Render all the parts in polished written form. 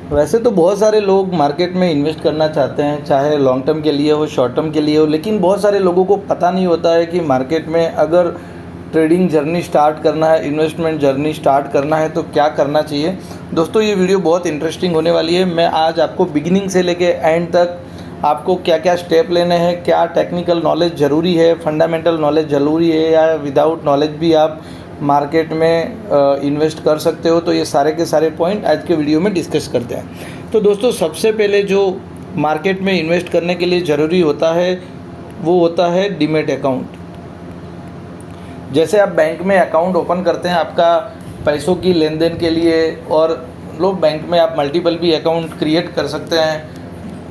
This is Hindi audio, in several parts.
वैसे तो बहुत सारे लोग मार्केट में इन्वेस्ट करना चाहते हैं, चाहे लॉन्ग टर्म के लिए हो, शॉर्ट टर्म के लिए हो, लेकिन बहुत सारे लोगों को पता नहीं होता है कि मार्केट में अगर ट्रेडिंग जर्नी स्टार्ट करना है, इन्वेस्टमेंट जर्नी स्टार्ट करना है तो क्या करना चाहिए। दोस्तों ये वीडियो बहुत इंटरेस्टिंग होने वाली है। मैं आज आपको बिगिनिंग से लेके एंड तक आपको क्या क्या स्टेप लेने हैं, क्या टेक्निकल नॉलेज ज़रूरी है, फंडामेंटल नॉलेज ज़रूरी है, या विदाउट नॉलेज भी आप मार्केट में इन्वेस्ट कर सकते हो, तो ये सारे के सारे पॉइंट आज के वीडियो में डिस्कस करते हैं। तो दोस्तों सबसे पहले जो मार्केट में इन्वेस्ट करने के लिए ज़रूरी होता है वो होता है डीमैट अकाउंट। जैसे आप बैंक में अकाउंट ओपन करते हैं आपका पैसों की लेन देन के लिए, और लोग बैंक में आप मल्टीपल भी अकाउंट क्रिएट कर सकते हैं,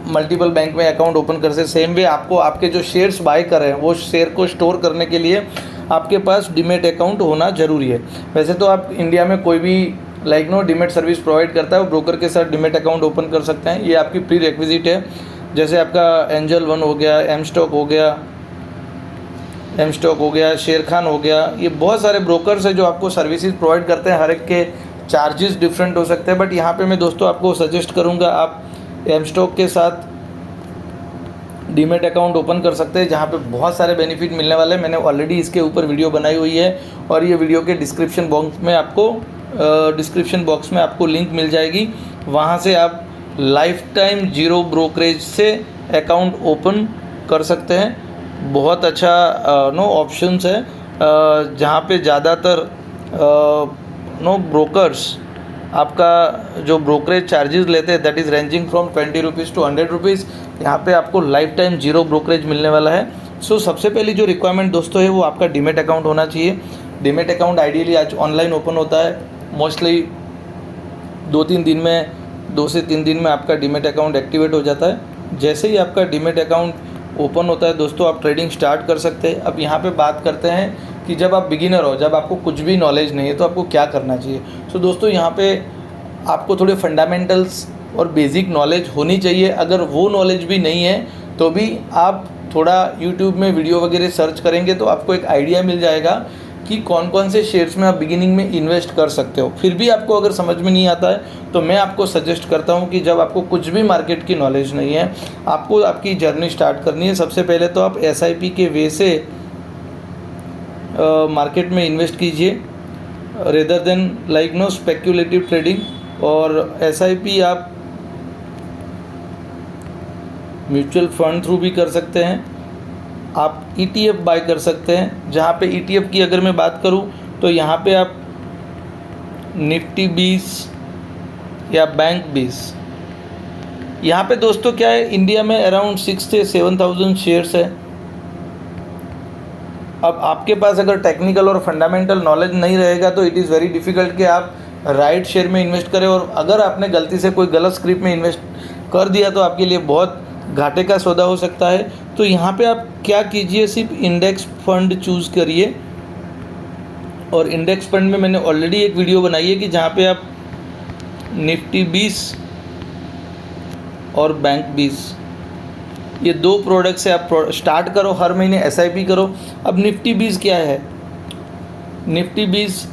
मल्टीपल बैंक में अकाउंट ओपन कर सकते। सेम वे आपको आपके जो शेयर्स बाय कर रहे हैं वो शेयर को स्टोर करने के लिए आपके पास डीमैट अकाउंट होना ज़रूरी है। वैसे तो आप इंडिया में कोई भी डीमैट सर्विस प्रोवाइड करता है, वो ब्रोकर के साथ डीमैट अकाउंट ओपन कर सकते हैं। ये आपकी प्री रिक्विजिट है। जैसे आपका एंजल वन हो गया, एम स्टॉक हो गया, शेर खान हो गया, ये बहुत सारे ब्रोकर्स हैं जो आपको सर्विसेज प्रोवाइड करते हैं। हर एक के चार्जेस डिफरेंट हो सकते हैं, बट यहाँ पे मैं दोस्तों आपको सजेस्ट करूँगा आप एम स्टॉक के साथ डीमैट अकाउंट ओपन कर सकते हैं, जहाँ पे बहुत सारे बेनिफिट मिलने वाले हैं। मैंने ऑलरेडी इसके ऊपर वीडियो बनाई हुई है, और ये वीडियो के डिस्क्रिप्शन बॉक्स में आपको लिंक मिल जाएगी। वहाँ से आप लाइफ टाइम जीरो ब्रोकरेज से अकाउंट ओपन कर सकते हैं। बहुत अच्छा ऑप्शंस है, जहाँ पे ज़्यादातर ब्रोकर्स आपका जो ब्रोकरेज चार्जेस लेते हैं that is ranging from 20 rupees to 100 rupees. यहाँ पे आपको लाइफ टाइम जीरो ब्रोकरेज मिलने वाला है। सो सबसे पहली जो रिक्वायरमेंट दोस्तों है वो आपका डीमैट अकाउंट होना चाहिए। डीमैट अकाउंट आइडियली आज ऑनलाइन ओपन होता है, मोस्टली 2 से 3 दिन में आपका डीमैट अकाउंट एक्टिवेट हो जाता है। जैसे ही आपका डीमैट अकाउंट ओपन होता है दोस्तों आप ट्रेडिंग स्टार्ट कर सकते हैं। अब यहाँ पे बात करते हैं कि जब आप बिगिनर हो, जब आपको कुछ भी नॉलेज नहीं है तो आपको क्या करना चाहिए। सो दोस्तों यहाँ पे आपको थोड़े फंडामेंटल्स और बेसिक नॉलेज होनी चाहिए। अगर वो नॉलेज भी नहीं है तो भी आप थोड़ा यूट्यूब में वीडियो वगैरह सर्च करेंगे तो आपको एक आइडिया मिल जाएगा कि कौन कौन से शेयर्स में आप बिगिनिंग में इन्वेस्ट कर सकते हो। फिर भी आपको अगर समझ में नहीं आता है तो मैं आपको सजेस्ट करता हूँ कि जब आपको कुछ भी मार्केट की नॉलेज नहीं है, आपको आपकी जर्नी स्टार्ट करनी है, सबसे पहले तो आप SIP के वे से मार्केट में इन्वेस्ट कीजिए रेदर देन स्पेक्युलेटिव ट्रेडिंग। और SIP आप म्यूचुअल फंड थ्रू भी कर सकते हैं, आप ETF बाय कर सकते हैं। जहाँ पे ETF की अगर मैं बात करूँ तो यहाँ पे आप निफ्टी 20 या बैंक 20, यहाँ पे दोस्तों क्या है, इंडिया में अराउंड 6 से 7,000 शेयर्स है। अब आपके पास अगर टेक्निकल और फंडामेंटल नॉलेज नहीं रहेगा तो इट इज़ वेरी डिफ़िकल्ट कि आप राइट शेयर में इन्वेस्ट करें, और अगर आपने गलती से कोई गलत स्क्रिप्ट में इन्वेस्ट कर दिया तो आपके लिए बहुत घाटे का सौदा हो सकता है। तो यहाँ पे आप क्या कीजिए, सिर्फ इंडेक्स फंड चूज़ करिए। और इंडेक्स फंड में मैंने ऑलरेडी एक वीडियो बनाई है कि जहाँ पे आप निफ्टी 20 और बैंक 20 ये 2 प्रोडक्ट से आप स्टार्ट करो, हर महीने SIP करो। अब निफ्टी 20 क्या है, निफ्टी 20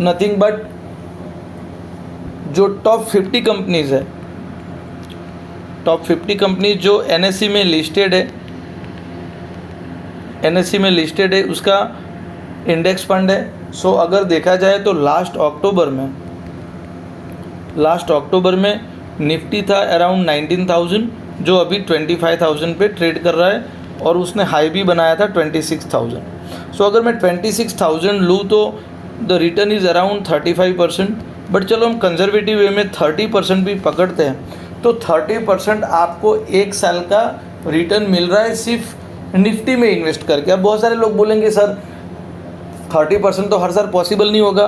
नथिंग बट जो टॉप 50 कंपनीज़ है, टॉप 50 कंपनीज जो NSE में लिस्टेड है उसका इंडेक्स फंड है। सो अगर देखा जाए तो लास्ट अक्टूबर में निफ्टी था अराउंड 19,000, जो अभी 25,000 पे ट्रेड कर रहा है, और उसने हाई भी बनाया था 26,000। सो अगर मैं 26,000 लूँ तो the return is around 35%, but चलो हम कंजर्वेटिव वे में 30% भी पकड़ते हैं तो 30% आपको 1 साल का रिटर्न मिल रहा है सिर्फ निफ्टी में इन्वेस्ट करके। अब बहुत सारे लोग बोलेंगे सर 30% तो हर साल पॉसिबल नहीं होगा,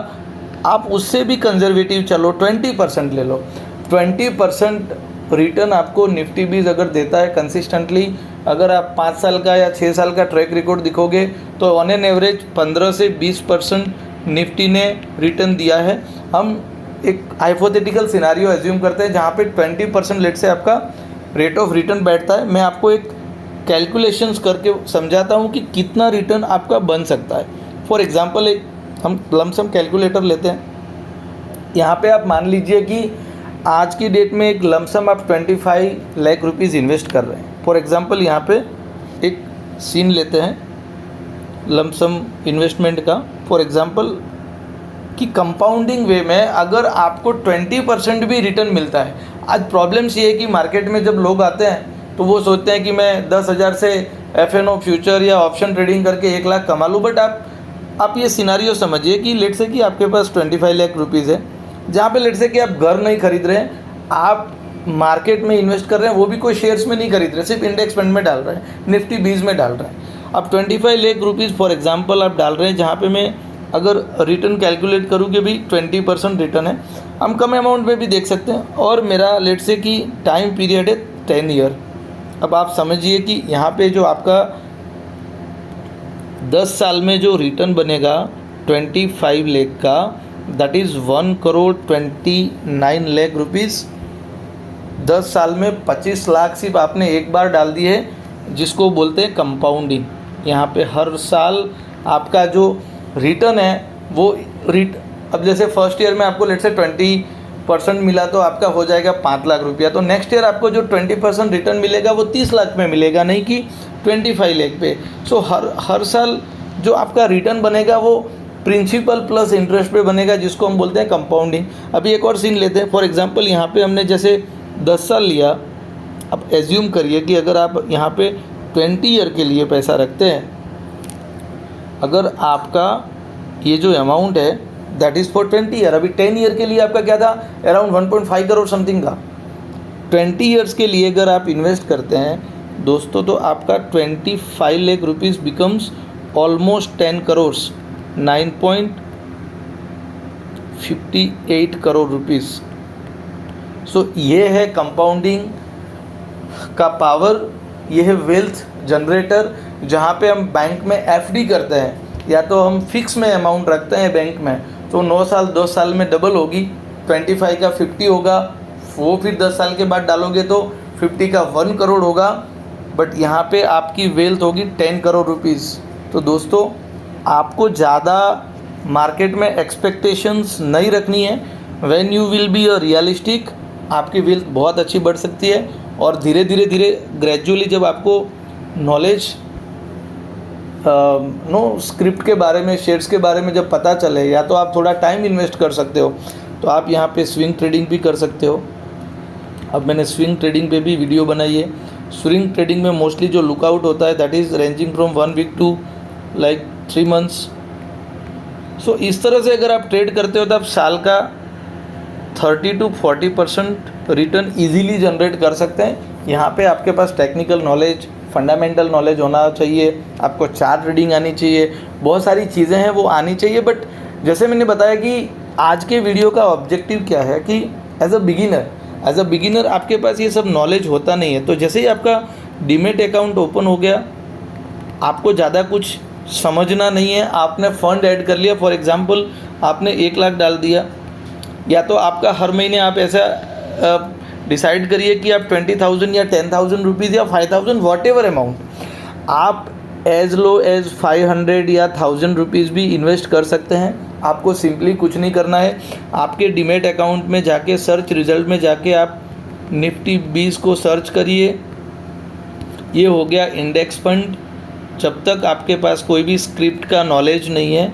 आप उससे भी कंजर्वेटिव चलो 20% ले लो। 20% रिटर्न आपको निफ्टी 20 अगर देता है कंसिस्टेंटली, अगर आप 5 साल का या 6 साल का ट्रैक रिकॉर्ड दिखोगे तो ऑन एन एवरेज 15 से 20% निफ्टी ने रिटर्न दिया है। हम एक हाइपोथेटिकल सिनारियो एज्यूम करते हैं जहाँ पे 20% लेट से आपका रेट ऑफ रिटर्न बैठता है। मैं आपको एक कैलकुलेशंस करके समझाता हूँ कि कितना रिटर्न आपका बन सकता है। फॉर एग्जांपल एक हम लमसम कैलकुलेटर लेते हैं। यहाँ पे आप मान लीजिए कि आज की डेट में एक लमसम आप 25 लाख रुपीज़ इन्वेस्ट कर रहे हैं। फॉर एग्जांपल यहाँ पे एक सीन लेते हैं लमसम इन्वेस्टमेंट का। फॉर एग्जांपल कि कंपाउंडिंग वे में अगर आपको 20% भी रिटर्न मिलता है। आज प्रॉब्लम्स ये है कि मार्केट में जब लोग आते हैं तो वो सोचते हैं कि मैं 10,000 से FNO फ्यूचर या ऑप्शन ट्रेडिंग करके 1 लाख कमा लूँ। बट आप ये सिनारियो समझिए कि लेट से कि आपके पास 25 लाख रुपीज़ है, जहाँ पे लेट से कि आप घर नहीं खरीद रहे हैं, आप मार्केट में इन्वेस्ट कर रहे हैं, वो भी कोई शेयर्स में नहीं खरीद रहे, सिर्फ इंडेक्स फंड में डाल रहे हैं, निफ्टी 20 में डाल रहे हैं। अब 25 लाख रुपीज़ फॉर एग्जांपल आप डाल रहे हैं, जहाँ पे मैं अगर रिटर्न कैलकुलेट करूँ कि भी 20% रिटर्न है, हम कम अमाउंट में भी देख सकते हैं। और मेरा लेट से कि टाइम पीरियड है 10 ईयर। अब आप समझिए कि यहाँ पे जो आपका 10 साल में जो रिटर्न बनेगा 25 लाख का, दैट इज़ 1,29 लाख रुपीज़। 10 साल में 25 लाख सिर्फ आपने एक बार डाल दिए है, जिसको बोलते हैं कंपाउंडिंग। यहाँ पे हर साल आपका जो रिटर्न है वो अब जैसे फर्स्ट ईयर में आपको लेट से 20% मिला तो आपका हो जाएगा 5 लाख रुपया। तो नेक्स्ट ईयर आपको जो 20% रिटर्न मिलेगा वो 30 लाख में मिलेगा, नहीं कि 25 लाख पे। सो हर साल जो आपका रिटर्न बनेगा वो प्रिंसिपल प्लस इंटरेस्ट पे बनेगा, जिसको हम बोलते हैं कंपाउंडिंग। अभी एक और सीन लेते हैं। फॉर एग्जांपल यहाँ पे हमने जैसे 10 साल लिया। अब एज्यूम करिए कि अगर आप यहाँ पे 20 ईयर के लिए पैसा रखते हैं, अगर आपका ये जो अमाउंट है दैट इज़ फॉर 20 ईयर। अभी 10 ईयर के लिए आपका क्या था, अराउंड 1.5 करोड़ समथिंग का। 20 ईयर्स के लिए अगर आप इन्वेस्ट करते हैं दोस्तों, तो आपका 25 lakh rupees becomes almost 10 crore, 9.58 crore rupees. So ये है कंपाउंडिंग का पावर, ये है वेल्थ जनरेटर। जहाँ पे हम बैंक में FD करते हैं या तो हम फिक्स में अमाउंट रखते हैं बैंक में, तो 9 साल 2 साल में डबल होगी, 25 का 50 होगा, वो फिर 10 साल के बाद डालोगे तो 50 का 1 करोड़ होगा। बट यहाँ पे आपकी वेल्थ होगी 10 करोड़ रुपीज़। तो दोस्तों आपको ज़्यादा मार्केट में एक्सपेक्टेशंस नहीं रखनी है। When you will be a realistic, आपकी वेल्थ बहुत अच्छी बढ़ सकती है। और धीरे धीरे ग्रेजुअली जब आपको नॉलेज स्क्रिप्ट के बारे में, शेयर्स के बारे में जब पता चले, या तो आप थोड़ा टाइम इन्वेस्ट कर सकते हो, तो आप यहाँ पे स्विंग ट्रेडिंग भी कर सकते हो। अब मैंने स्विंग ट्रेडिंग पे भी वीडियो बनाई है। स्विंग ट्रेडिंग में मोस्टली जो लुकआउट होता है that is ranging from 1 week to like 3 months. So इस तरह से अगर आप ट्रेड करते हो तो आप साल का 30 to 40% रिटर्न ईजीली जनरेट कर सकते हैं। यहाँ पे आपके पास टेक्निकल नॉलेज, फंडामेंटल नॉलेज होना चाहिए, आपको चार्ट रीडिंग आनी चाहिए, बहुत सारी चीज़ें हैं वो आनी चाहिए। बट जैसे मैंने बताया कि आज के वीडियो का ऑब्जेक्टिव क्या है कि एज अ बिगिनर आपके पास ये सब नॉलेज होता नहीं है। तो जैसे ही आपका डीमेट अकाउंट ओपन हो गया, आपको ज़्यादा कुछ समझना नहीं है, आपने फ़ंड ऐड कर लिया। फॉर एग्ज़ाम्पल आपने 1 लाख डाल दिया, या तो आपका हर महीने आप ऐसा डिसाइड करिए कि आप 20,000 या 10,000 रुपीज़ या 5,000 वॉट-एवर अमाउंट, आप एज लो एज 500 या 1,000 रुपीज़ भी इन्वेस्ट कर सकते हैं। आपको सिंपली कुछ नहीं करना है, आपके डीमेट अकाउंट में जाके सर्च रिजल्ट में जाके आप निफ्टी 20 को सर्च करिए। ये हो गया इंडेक्स फंड। जब तक आपके पास कोई भी स्क्रिप्ट का नॉलेज नहीं है,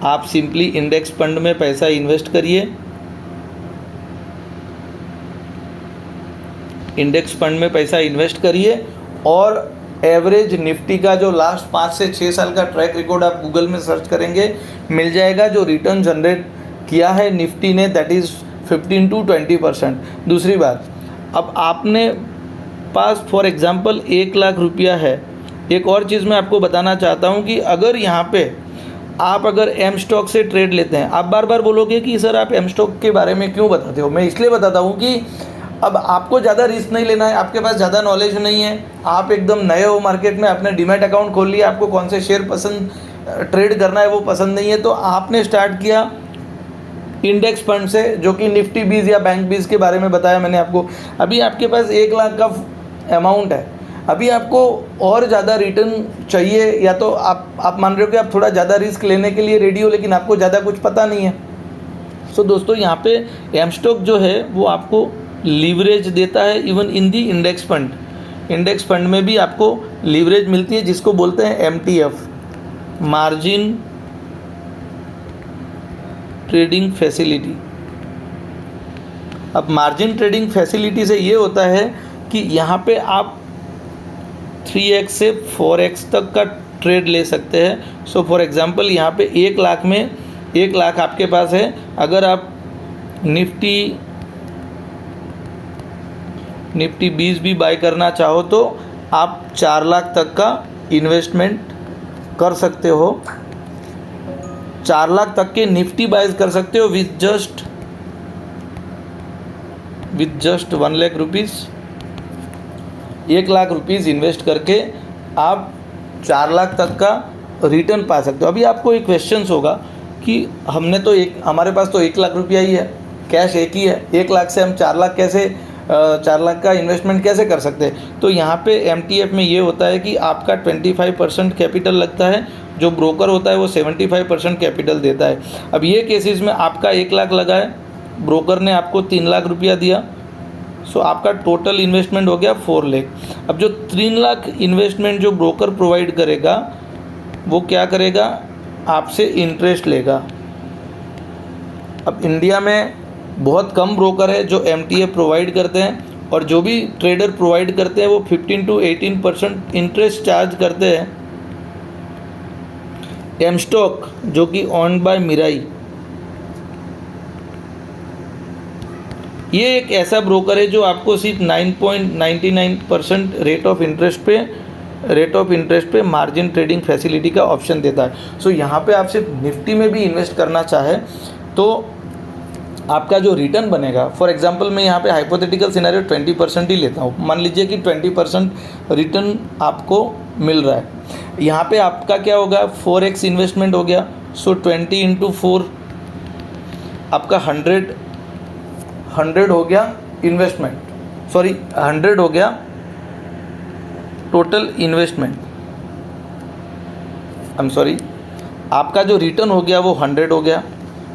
आप सिंपली इंडेक्स फंड में पैसा इन्वेस्ट करिए। इंडेक्स फंड में पैसा इन्वेस्ट करिए और एवरेज निफ्टी का जो लास्ट 5 से 6 साल का ट्रैक रिकॉर्ड आप गूगल में सर्च करेंगे, मिल जाएगा। जो रिटर्न जनरेट किया है निफ्टी ने दैट इज़ 15 to 20%। दूसरी बात, अब आपने पास फॉर एग्जांपल 1 लाख रुपया है। एक और चीज़ मैं आपको बताना चाहता हूँ कि अगर यहाँ पे आप अगर एम स्टॉक से ट्रेड लेते हैं, आप बार बार बोलोगे कि सर आप एम स्टॉक के बारे में क्यों बताते हो। मैं इसलिए बताता हूँ कि अब आपको ज़्यादा रिस्क नहीं लेना है, आपके पास ज़्यादा नॉलेज नहीं है, आप एकदम नए हो मार्केट में, आपने डीमैट अकाउंट खोल लिया, आपको कौन से शेयर पसंद ट्रेड करना है वो पसंद नहीं है, तो आपने स्टार्ट किया इंडेक्स फंड से, जो कि निफ्टी 20 या बैंक 20 के बारे में बताया मैंने आपको। अभी आपके पास 1 लाख का अमाउंट है, अभी आपको और ज़्यादा रिटर्न चाहिए, या तो आप मान रहे हो कि आप थोड़ा ज़्यादा रिस्क लेने के लिए रेडी हो, लेकिन आपको ज़्यादा कुछ पता नहीं है। सो दोस्तों यहाँ पे एम स्टॉक जो है वो आपको लीवरेज देता है even in the index fund. Index fund में भी आपको लीवरेज मिलती है जिसको बोलते हैं MTF, मार्जिन ट्रेडिंग फैसिलिटी। अब मार्जिन ट्रेडिंग फैसिलिटी से ये होता है कि यहाँ पे आप 3x से 4x तक का ट्रेड ले सकते हैं। सो फॉर एग्जांपल यहाँ पे 1 लाख में 1 लाख आपके पास है, अगर आप निफ्टी 20 भी बाय करना चाहो तो आप 4 लाख तक का इन्वेस्टमेंट कर सकते हो। 4 लाख तक के निफ्टी बाय कर सकते हो with just 1 lakh rupees. 1 lakh rupees invest करके आप 4 लाख तक का रिटर्न पा सकते हो। अभी आपको एक क्वेश्चन होगा कि हमारे पास तो 1 लाख रुपया ही है, कैश एक ही है, 1 लाख से हम 4 लाख कैसे 4 लाख का इन्वेस्टमेंट कैसे कर सकते हैं? तो यहाँ पे MTF में ये होता है कि आपका 25% कैपिटल लगता है, जो ब्रोकर होता है वो 75% कैपिटल देता है। अब ये केसेस में आपका 1 लाख लगा है, ब्रोकर ने आपको 3 लाख रुपया दिया, सो आपका टोटल इन्वेस्टमेंट हो गया 4 लाख। अब जो 3 लाख इन्वेस्टमेंट जो ब्रोकर प्रोवाइड करेगा वो क्या करेगा, आपसे इंटरेस्ट लेगा। अब इंडिया में बहुत कम ब्रोकर है जो MTF प्रोवाइड करते हैं, और जो भी ट्रेडर प्रोवाइड करते हैं वो 15 to 18% इंटरेस्ट चार्ज करते हैं। एम स्टॉक जो कि ऑन्ड बाय मिराई, ये एक ऐसा ब्रोकर है जो आपको सिर्फ 9.99% रेट ऑफ इंटरेस्ट पे मार्जिन ट्रेडिंग फैसिलिटी का ऑप्शन देता है। सो यहाँ पे आप सिर्फ निफ्टी में भी इन्वेस्ट करना चाहे तो आपका जो रिटर्न बनेगा, फॉर एग्जांपल मैं यहाँ पे हाइपोथेटिकल सिनेरियो 20% ही लेता हूँ। मान लीजिए कि 20% रिटर्न आपको मिल रहा है, यहाँ पे आपका क्या होगा, 4x इन्वेस्टमेंट हो गया। सो 20 × 4 आपका 100 हो गया इन्वेस्टमेंट, 100 हो गया टोटल इन्वेस्टमेंट। आपका जो रिटर्न हो गया वो 100 हो गया।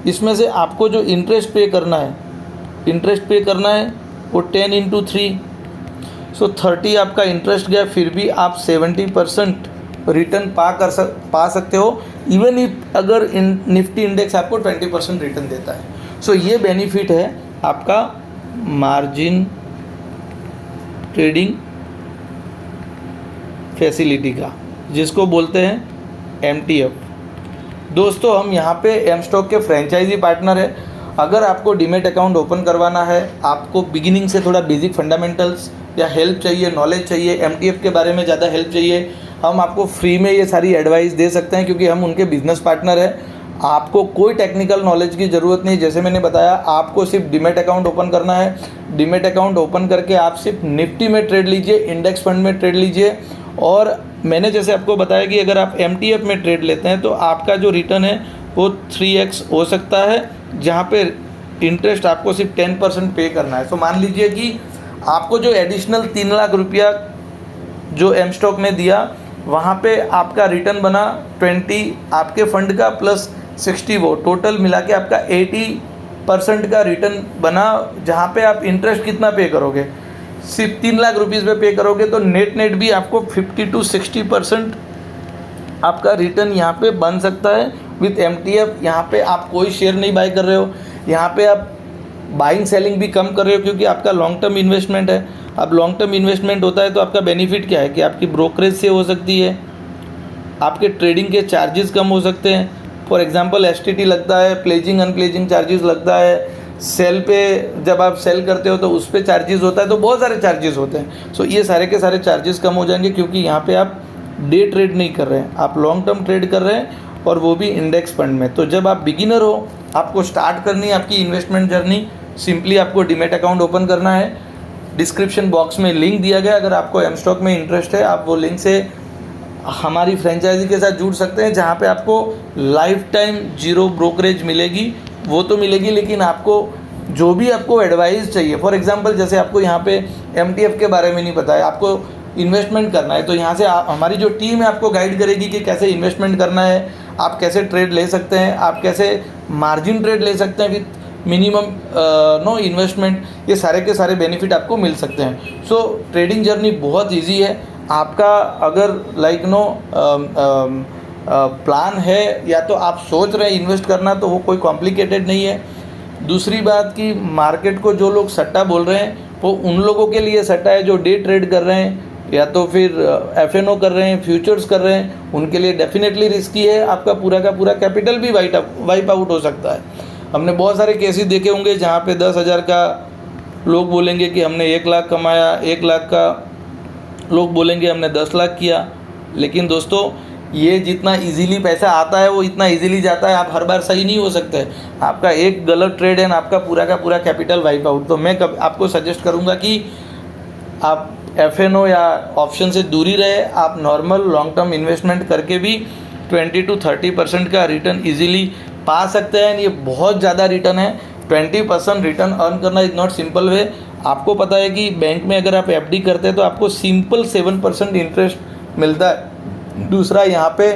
इसमें से आपको जो इंटरेस्ट पे करना है वो 10 × 3, सो 30 आपका इंटरेस्ट गया, फिर भी आप 70% रिटर्न पा सकते हो, इवन इफ अगर निफ्टी इंडेक्स आपको 20% रिटर्न देता है। सो ये बेनिफिट है आपका मार्जिन ट्रेडिंग फैसिलिटी का, जिसको बोलते हैं MTF। दोस्तों हम यहाँ पे एम स्टॉक के फ्रेंचाइजी पार्टनर है। अगर आपको डीमेट अकाउंट ओपन करवाना है, आपको बिगिनिंग से थोड़ा बेसिक फंडामेंटल्स या हेल्प चाहिए, नॉलेज चाहिए, MTF के बारे में ज़्यादा हेल्प चाहिए, हम आपको फ्री में ये सारी एडवाइस दे सकते हैं क्योंकि हम उनके बिजनेस पार्टनर हैं। आपको कोई टेक्निकल नॉलेज की ज़रूरत नहीं। जैसे मैंने बताया, आपको सिर्फ डीमेट अकाउंट ओपन करना है। डीमेट अकाउंट ओपन करके आप सिर्फ निफ्टी में ट्रेड लीजिए, इंडेक्स फंड में ट्रेड लीजिए, और मैंने जैसे आपको बताया कि अगर आप MTF में ट्रेड लेते हैं तो आपका जो रिटर्न है वो 3x हो सकता है, जहाँ पे इंटरेस्ट आपको सिर्फ 10% पे करना है। तो मान लीजिए कि आपको जो एडिशनल 3 लाख रुपया जो एम स्टॉक ने दिया, वहाँ पे आपका रिटर्न बना 20 आपके फंड का प्लस 60 वो, टोटल मिला के आपका 80% का रिटर्न बना, जहाँ पे आप इंटरेस्ट कितना पे करोगे, सिर्फ 3 लाख रुपीज़ पे पे करोगे तो नेट भी आपको 50 to 60% आपका रिटर्न यहाँ पे बन सकता है विथ MTF। यहाँ पे आप कोई शेयर नहीं बाय कर रहे हो, यहाँ पे आप बाइंग सेलिंग भी कम कर रहे हो क्योंकि आपका लॉन्ग टर्म इन्वेस्टमेंट है। अब लॉन्ग टर्म इन्वेस्टमेंट होता है तो आपका बेनिफिट क्या है कि आपकी ब्रोकरेज से हो सकती है, आपके ट्रेडिंग के चार्जेस कम हो सकते हैं। फॉर एग्जांपल STT लगता है, प्लेजिंग अनप्लेजिंग चार्जेस लगता है, सेल पे जब आप सेल करते हो तो उस पर चार्जेस होता है, तो बहुत सारे चार्जेस होते हैं। सो ये सारे के सारे चार्जेस कम हो जाएंगे क्योंकि यहाँ पे आप डे ट्रेड नहीं कर रहे हैं, आप लॉन्ग टर्म ट्रेड कर रहे हैं, और वो भी इंडेक्स फंड में। तो जब आप बिगिनर हो, आपको स्टार्ट करनी है आपकी इन्वेस्टमेंट जर्नी, सिंपली आपको डीमेट अकाउंट ओपन करना है। डिस्क्रिप्शन बॉक्स में लिंक दिया गया, अगर आपको एम स्टॉक में इंटरेस्ट है आप वो लिंक से हमारी फ्रेंचाइजी के साथ जुड़ सकते हैं, जहाँ पे आपको लाइफ टाइम 0 ब्रोकरेज मिलेगी। वो तो मिलेगी, लेकिन आपको जो भी आपको एडवाइस चाहिए, फॉर एग्जांपल जैसे आपको यहाँ पे MTF के बारे में नहीं पता है, आपको इन्वेस्टमेंट करना है, तो यहाँ से हमारी जो टीम है आपको गाइड करेगी कि कैसे इन्वेस्टमेंट करना है, आप कैसे ट्रेड ले सकते हैं, आप कैसे मार्जिन ट्रेड ले सकते हैं विथ मिनिमम नो इन्वेस्टमेंट, ये सारे के सारे बेनिफिट आपको मिल सकते हैं। सो ट्रेडिंग जर्नी बहुत ईजी है। आपका अगर लाइक नो प्लान है या तो आप सोच रहे हैं इन्वेस्ट करना, तो वो कोई कॉम्प्लिकेटेड नहीं है। दूसरी बात कि मार्केट को जो लोग सट्टा बोल रहे हैं वो उन लोगों के लिए सट्टा है जो डे ट्रेड कर रहे हैं या तो फिर FNO कर रहे हैं, फ्यूचर्स कर रहे हैं, उनके लिए डेफिनेटली रिस्की है। आपका पूरा का पूरा कैपिटल भी वाइप आउट हो सकता है। हमने बहुत सारे केसेस देखे होंगे जहाँ पे 10,000 का लोग बोलेंगे कि हमने 1 लाख कमाया, 1 लाख का लोग बोलेंगे हमने 10 लाख किया। लेकिन दोस्तों ये जितना इजीली पैसा आता है वो इतना इजीली जाता है। आप हर बार सही नहीं हो सकते। आपका एक गलत ट्रेड है ना, आपका पूरा का पूरा कैपिटल वाइप आउट। तो मैं आपको सजेस्ट करूँगा कि आप FNO या ऑप्शन से दूरी रहे। आप नॉर्मल लॉन्ग टर्म इन्वेस्टमेंट करके भी 20 to 30% का रिटर्न इजीली पा सकते हैं। ये बहुत ज़्यादा रिटर्न है। 20% रिटर्न अर्न करना इज़ नॉट सिंपल वे। आपको पता है कि बैंक में अगर आप FD करते हैं तो आपको सिंपल 7% इंटरेस्ट मिलता है। दूसरा, यहाँ पे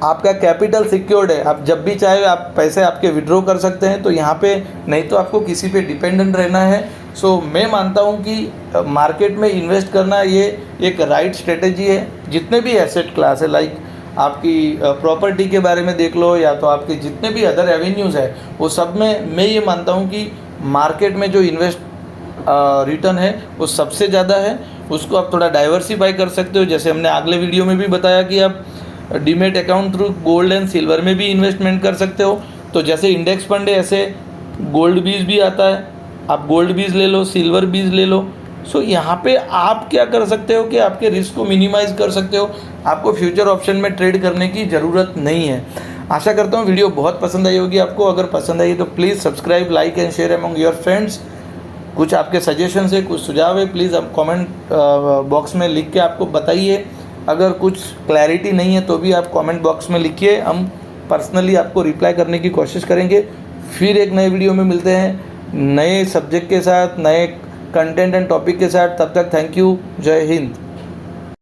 आपका कैपिटल सिक्योर्ड है। आप जब भी चाहे आप पैसे आपके विड्रॉ कर सकते हैं। तो यहाँ पे नहीं तो आपको किसी पे डिपेंडेंट रहना है। सो मैं मानता हूँ कि मार्केट में इन्वेस्ट करना ये एक राइट स्ट्रेटेजी है। जितने भी एसेट क्लास है, लाइक आपकी प्रॉपर्टी के बारे में देख लो या तो आपके जितने भी अदर एवेन्यूज़ है, वो सब में मैं ये मानता हूँ कि मार्केट में जो इन्वेस्ट रिटर्न है वो सबसे ज़्यादा है। उसको आप थोड़ा डाइवर्सिफाई कर सकते हो। जैसे हमने अगले वीडियो में भी बताया कि आप demat account through gold and silver में भी इन्वेस्टमेंट कर सकते हो। तो जैसे इंडेक्स फंड है, ऐसे गोल्ड बीज भी आता है। आप गोल्ड बीज ले लो, सिल्वर बीज ले लो। सो यहाँ पे आप क्या कर सकते हो कि आपके रिस्क को मिनिमाइज़ कर सकते हो। आपको फ्यूचर ऑप्शन में ट्रेड करने की ज़रूरत नहीं है। आशा करता हूँ वीडियो बहुत पसंद आई होगी आपको। अगर पसंद आई तो please subscribe, like and share among your friends. कुछ आपके सजेशन है, कुछ सुझाव है, प्लीज़ आप कमेंट बॉक्स में लिख के आपको बताइए। अगर कुछ क्लैरिटी नहीं है तो भी आप कमेंट बॉक्स में लिखिए। हम पर्सनली आपको रिप्लाई करने की कोशिश करेंगे। फिर एक नए वीडियो में मिलते हैं नए सब्जेक्ट के साथ, नए कंटेंट एंड टॉपिक के साथ। तब तक थैंक यू। जय हिंद।